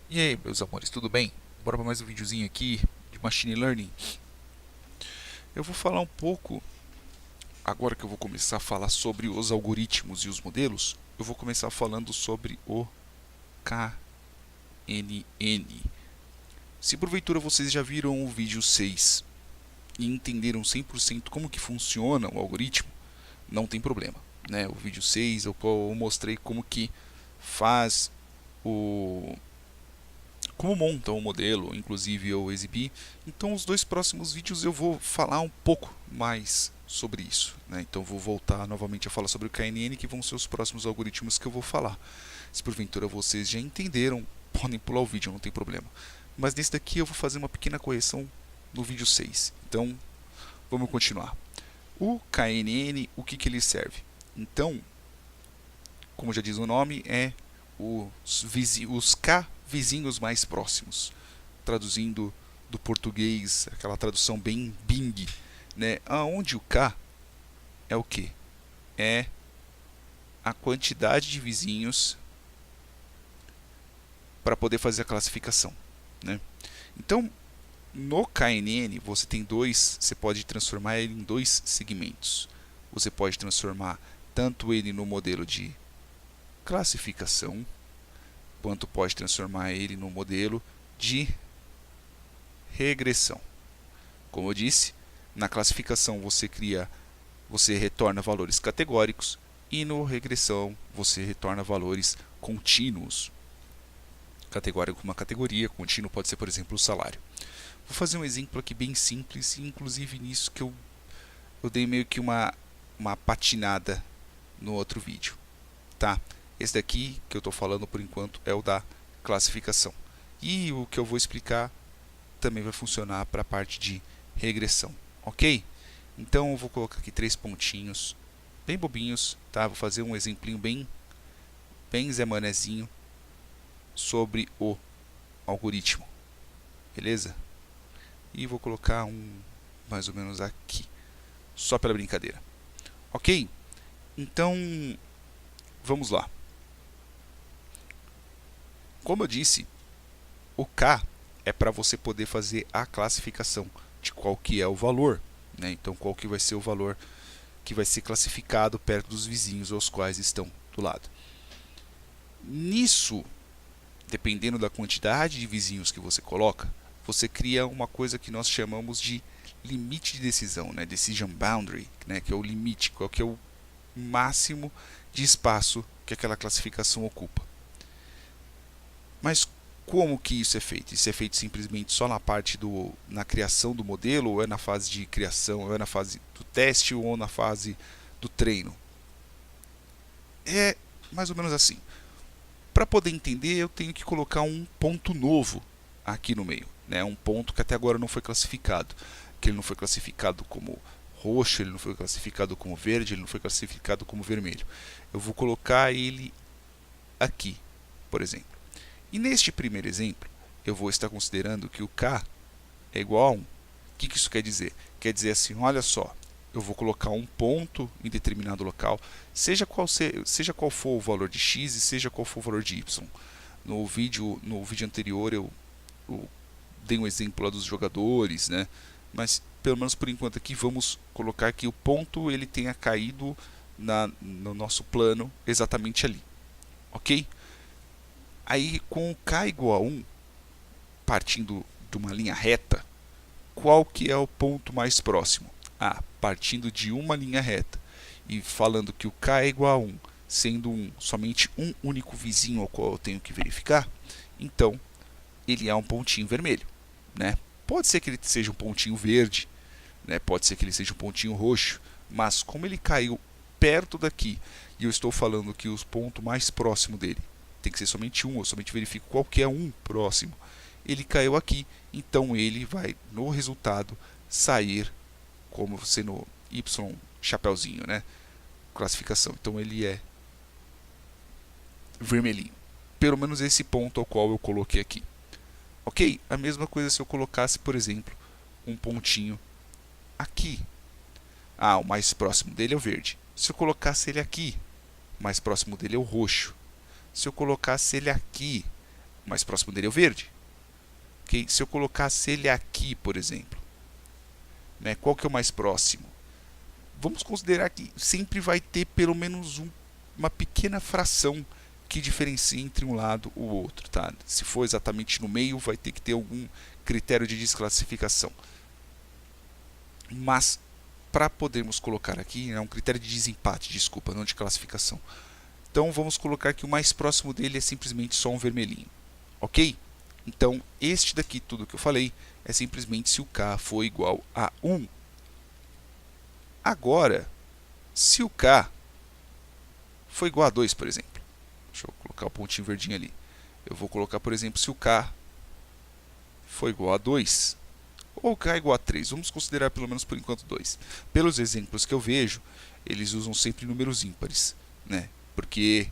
E aí, meus amores, tudo bem? Bora para mais um videozinho aqui de Machine Learning. Eu vou falar um pouco, agora que eu vou começar a falar sobre os algoritmos e os modelos, eu vou começar falando sobre o KNN. Se porventura vocês já viram o vídeo 6 e entenderam 100% como que funciona o algoritmo, não tem problema, né? O vídeo 6 eu mostrei como que faz o como monta um modelo, inclusive eu exibi. Então, os dois próximos vídeos eu vou falar um pouco mais sobre isso, né? Então, vou voltar novamente a falar sobre o KNN, que vão ser os próximos algoritmos que eu vou falar. Se porventura vocês já entenderam, podem pular o vídeo, não tem problema. Mas nesse daqui eu vou fazer uma pequena correção no vídeo 6. Então, vamos continuar. O KNN, o que ele serve? Então, como já diz o nome, é os K vizinhos mais próximos. Traduzindo do português, aquela tradução bem Bing, né? Aonde o K é o que? É a quantidade de vizinhos para poder fazer a classificação, né? Então, no KNN você pode transformar ele em dois segmentos. Você pode transformar tanto ele no modelo de classificação, quanto pode transformar ele no modelo de regressão. Como eu disse, na classificação você retorna valores categóricos e no regressão você retorna valores contínuos. Categórico uma categoria, contínuo pode ser, por exemplo, o salário. Vou fazer um exemplo aqui bem simples, e inclusive nisso que eu dei meio que uma patinada no outro vídeo, tá? Esse daqui que eu estou falando por enquanto é o da classificação. E o que eu vou explicar também vai funcionar para a parte de regressão, ok? Então eu vou colocar aqui três pontinhos, bem bobinhos, tá? Vou fazer um exemplinho bem Zé Manezinho sobre o algoritmo, beleza? E vou colocar um mais ou menos aqui, só pela brincadeira, ok? Então vamos lá. Como eu disse, o K é para você poder fazer a classificação de qual que é o valor, né? Então qual que vai ser o valor que vai ser classificado perto dos vizinhos aos quais estão do lado. Nisso, dependendo da quantidade de vizinhos que você coloca, você cria uma coisa que nós chamamos de limite de decisão, né? Decision boundary, né? Que é o limite, qual que é o máximo de espaço que aquela classificação ocupa. Mas como que isso é feito? Isso é feito simplesmente só na criação do modelo, ou é na fase de criação, ou é na fase do teste, ou na fase do treino? É mais ou menos assim. Para poder entender, eu tenho que colocar um ponto novo aqui no meio, né? Um ponto que até agora não foi classificado, que ele não foi classificado como roxo, ele não foi classificado como verde, ele não foi classificado como vermelho. Eu vou colocar ele aqui, por exemplo. E neste primeiro exemplo, eu vou estar considerando que o K é igual a 1. O que isso quer dizer? Quer dizer assim, olha só, eu vou colocar um ponto em determinado local, seja qual for o valor de x e seja qual for o valor de y. No vídeo anterior eu dei um exemplo lá dos jogadores, né? Mas pelo menos por enquanto aqui vamos colocar que o ponto ele tenha caído no nosso plano exatamente ali, ok? Aí com o k igual a 1, partindo de uma linha reta, qual que é o ponto mais próximo? Partindo de uma linha reta e falando que o k é igual a 1, sendo somente um único vizinho ao qual eu tenho que verificar, então ele é um pontinho vermelho, né? Pode ser que ele seja um pontinho verde, né? Pode ser que ele seja um pontinho roxo, mas como ele caiu perto daqui e eu estou falando que o ponto mais próximo dele tem que ser somente um, eu somente verifico qual que é um próximo, ele caiu aqui, então ele vai no resultado sair como sendo Y chapeuzinho, né? Classificação. Então ele é vermelhinho. Pelo menos esse ponto ao qual eu coloquei aqui. Ok? A mesma coisa se eu colocasse, por exemplo, um pontinho aqui. O mais próximo dele é o verde. Se eu colocasse ele aqui, o mais próximo dele é o roxo. Se eu colocasse ele aqui, O mais próximo dele é o verde. Okay? Se eu colocasse ele aqui, por exemplo, né, qual que é o mais próximo? Vamos considerar que sempre vai ter pelo menos uma pequena fração que diferencia entre um lado e o outro. Tá? Se for exatamente no meio, vai ter que ter algum critério de desclassificação. Mas, para podermos colocar aqui, é um critério de desempate, desculpa, não de classificação. Então, vamos colocar que o mais próximo dele é simplesmente só um vermelhinho. Ok? Então, este daqui, tudo que eu falei, é simplesmente se o K for igual a 1. Agora, se o K for igual a 2, por exemplo. Deixa eu colocar o pontinho verdinho ali. Eu vou colocar, por exemplo, se o K for igual a 2. Ou K igual a 3. Vamos considerar pelo menos por enquanto 2. Pelos exemplos que eu vejo, eles usam sempre números ímpares, né? Porque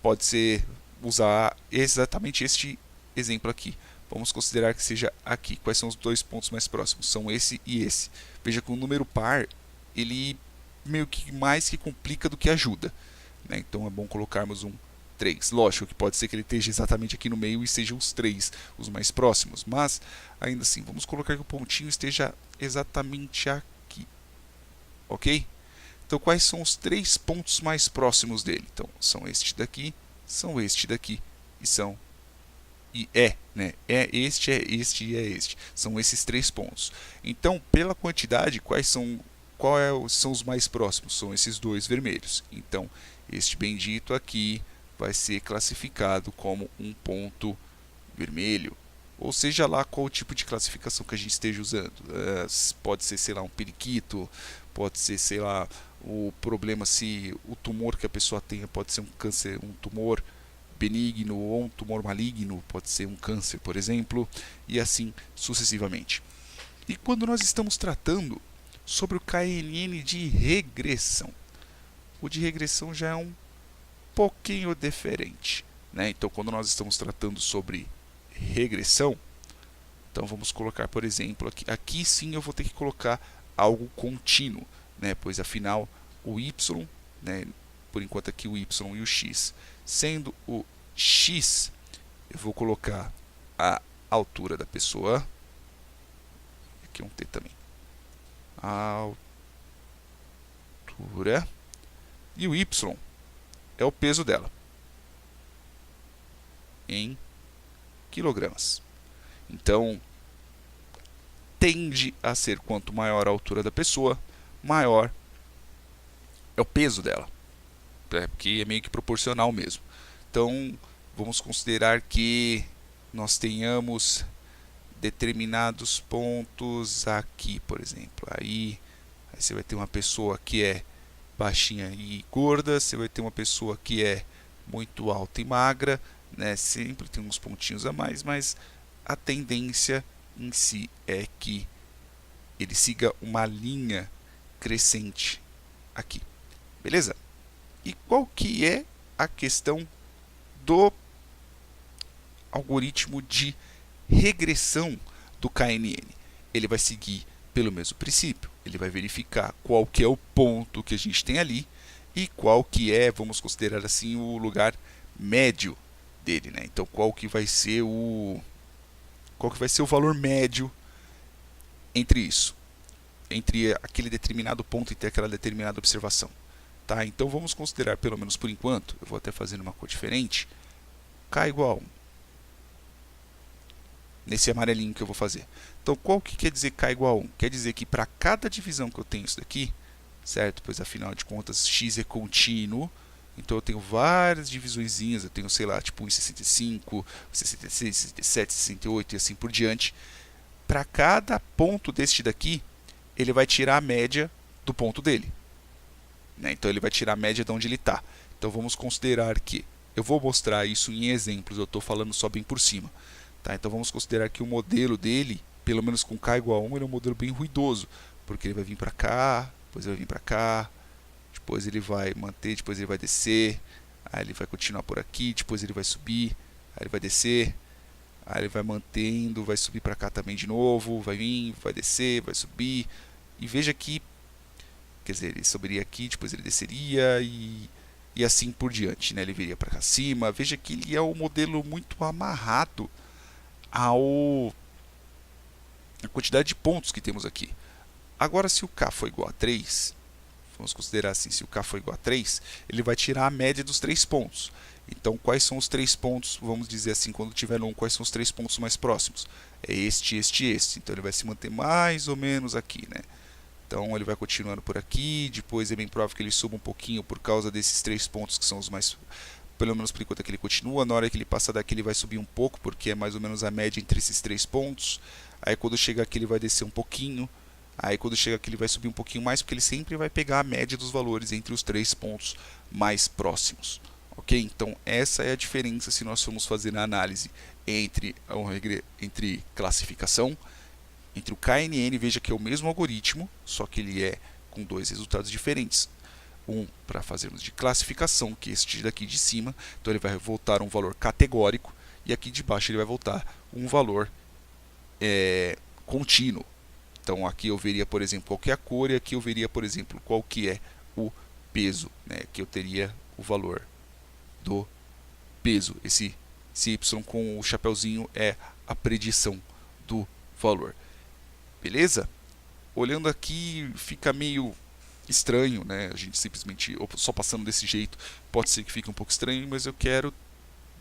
pode ser usar exatamente este exemplo aqui. Vamos considerar que seja aqui. Quais são os dois pontos mais próximos? São esse e esse. Veja que o número par, ele meio que mais que complica do que ajuda, né? Então é bom colocarmos um 3. Lógico que pode ser que ele esteja exatamente aqui no meio e sejam os 3 os mais próximos, mas ainda assim, vamos colocar que o pontinho esteja exatamente aqui, ok? Então quais são os 3 pontos mais próximos dele? Então são este daqui e são né? Este e é este. São esses 3 pontos. Então, pela quantidade, são os mais próximos? São esses 2 vermelhos. Então, este bendito aqui vai ser classificado como um ponto vermelho. Ou seja lá qual o tipo de classificação que a gente esteja usando. Pode ser, sei lá, um periquito, pode ser, sei lá, o problema se o tumor que a pessoa tenha pode ser um câncer, um tumor benigno ou um tumor maligno, pode ser um câncer, por exemplo, e assim sucessivamente. E quando nós estamos tratando sobre o KNN de regressão, o de regressão já é um pouquinho diferente, né? Então, quando nós estamos tratando sobre regressão, então vamos colocar, por exemplo, aqui sim eu vou ter que colocar algo contínuo, né? Pois afinal o y, né? Por enquanto aqui o y e o x, sendo o x, eu vou colocar a altura da pessoa, aqui um t também, a altura, e o y é o peso dela em quilogramas. Então, tende a ser quanto maior a altura da pessoa, maior é o peso dela, porque é meio que proporcional mesmo. Então, vamos considerar que nós tenhamos determinados pontos aqui, por exemplo. Aí você vai ter uma pessoa que é baixinha e gorda, você vai ter uma pessoa que é muito alta e magra, né? Sempre tem uns pontinhos a mais, mas a tendência em si é que ele siga uma linha crescente aqui, beleza? E qual que é a questão do algoritmo de regressão do KNN? Ele vai seguir pelo mesmo princípio, ele vai verificar qual que é o ponto que a gente tem ali e qual que é, vamos considerar assim, o lugar médio dele, né? Então qual que vai ser o valor médio entre isso, entre aquele determinado ponto e ter aquela determinada observação, tá? Então vamos considerar, pelo menos por enquanto, eu vou até fazer uma cor diferente, K igual a 1. Nesse amarelinho que eu vou fazer. Então, qual que quer dizer K igual a 1? Quer dizer que para cada divisão que eu tenho isso daqui, certo? Pois afinal de contas, x é contínuo. Então, eu tenho várias divisõezinhas. Eu tenho, sei lá, tipo 1,65, 66, 67, 68 e assim por diante. Para cada ponto deste daqui, ele vai tirar a média do ponto dele, né? Então, ele vai tirar a média de onde ele está. Então, vamos considerar que eu vou mostrar isso em exemplos. Eu estou falando só bem por cima. Tá, então vamos considerar que o modelo dele, pelo menos com K igual a 1, ele é um modelo bem ruidoso, porque ele vai vir para cá, depois ele vai vir para cá, depois ele vai manter, depois ele vai descer, aí ele vai continuar por aqui, depois ele vai subir, aí ele vai descer, aí ele vai mantendo, vai subir para cá também de novo, vai vir, vai descer, vai subir, e veja que, quer dizer, ele subiria aqui, depois ele desceria, e e assim por diante, né? Ele viria para cima. Veja que ele é um modelo muito amarrado ao a quantidade de pontos que temos aqui. Agora, se o K for igual a 3, vamos considerar assim, se o K for igual a 3, ele vai tirar a média dos 3 pontos. Então, quais são os 3 pontos, vamos dizer assim, quando tiver no 1, quais são os 3 pontos mais próximos? É este, este e este. Então, ele vai se manter mais ou menos aqui, né? Então, ele vai continuando por aqui, depois é bem provável que ele suba um pouquinho por causa desses 3 pontos que são os mais... Pelo menos por enquanto é que ele continua. Na hora que ele passar daqui, ele vai subir um pouco, porque é mais ou menos a média entre esses 3 pontos. Aí, quando chegar aqui, ele vai descer um pouquinho. Aí, quando chegar aqui, ele vai subir um pouquinho mais, porque ele sempre vai pegar a média dos valores entre os 3 pontos mais próximos. Ok? Então, essa é a diferença se nós formos fazer a análise entre classificação, entre o KNN. Veja que é o mesmo algoritmo, só que ele é com 2 resultados diferentes. Um para fazermos de classificação, que é este daqui de cima, então ele vai voltar um valor categórico, e aqui de baixo ele vai voltar um valor contínuo. Então aqui eu veria, por exemplo, qual que é a cor, e aqui eu veria, por exemplo, qual que é o peso, né? Aqui eu teria o valor do peso. Esse Y com o chapeuzinho é a predição do valor. Beleza? Olhando aqui fica meio estranho, né? A gente simplesmente, só passando desse jeito, pode ser que fique um pouco estranho, mas eu quero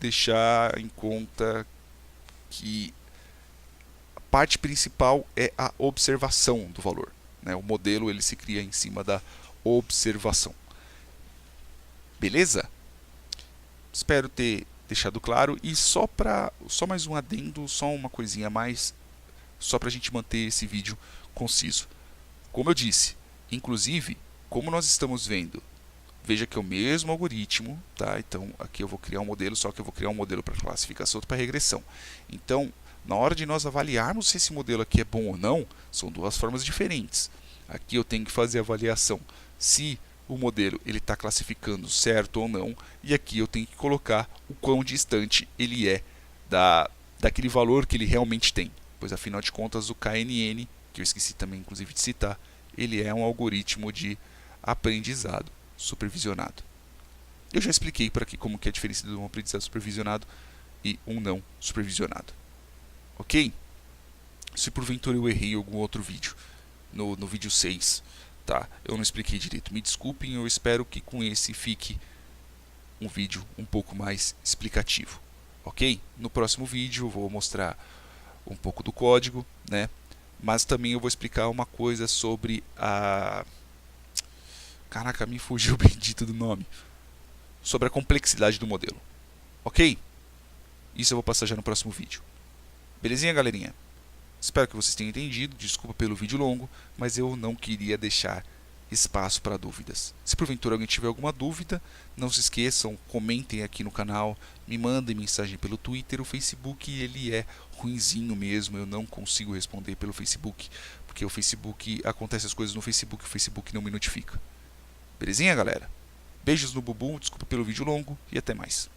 deixar em conta que a parte principal é a observação do valor, né? O modelo ele se cria em cima da observação. Beleza? Espero ter deixado claro. E só mais um adendo, só uma coisinha a mais, só para a gente manter esse vídeo conciso. Como eu disse, inclusive, como nós estamos vendo, veja que é o mesmo algoritmo, tá? Então, aqui eu vou criar um modelo, só que eu vou criar um modelo para classificação, outro para regressão. Então, na hora de nós avaliarmos se esse modelo aqui é bom ou não, são duas formas diferentes. Aqui eu tenho que fazer a avaliação se o modelo ele está classificando certo ou não, e aqui eu tenho que colocar o quão distante ele é daquele valor que ele realmente tem. Pois, afinal de contas, o KNN, que eu esqueci também, inclusive, de citar, ele é um algoritmo de aprendizado supervisionado. Eu já expliquei por aqui como que é a diferença de um aprendizado supervisionado e um não supervisionado. Ok? Se porventura eu errei em algum outro vídeo, no vídeo 6, tá? Eu não expliquei direito. Me desculpem, eu espero que com esse fique um vídeo um pouco mais explicativo. Ok? No próximo vídeo eu vou mostrar um pouco do código, né? Mas também eu vou explicar uma coisa sobre a... Caraca, me fugiu o bendito do nome. Sobre a complexidade do modelo. Ok? Isso eu vou passar já no próximo vídeo. Belezinha, galerinha? Espero que vocês tenham entendido. Desculpa pelo vídeo longo, mas eu não queria deixar espaço para dúvidas. Se porventura alguém tiver alguma dúvida, não se esqueçam, comentem aqui no canal, me mandem mensagem pelo Twitter. O Facebook ele é ruinzinho mesmo, eu não consigo responder pelo Facebook, porque o Facebook, acontece as coisas no Facebook, o Facebook não me notifica. Belezinha, galera? Beijos no bumbum, desculpa pelo vídeo longo e até mais.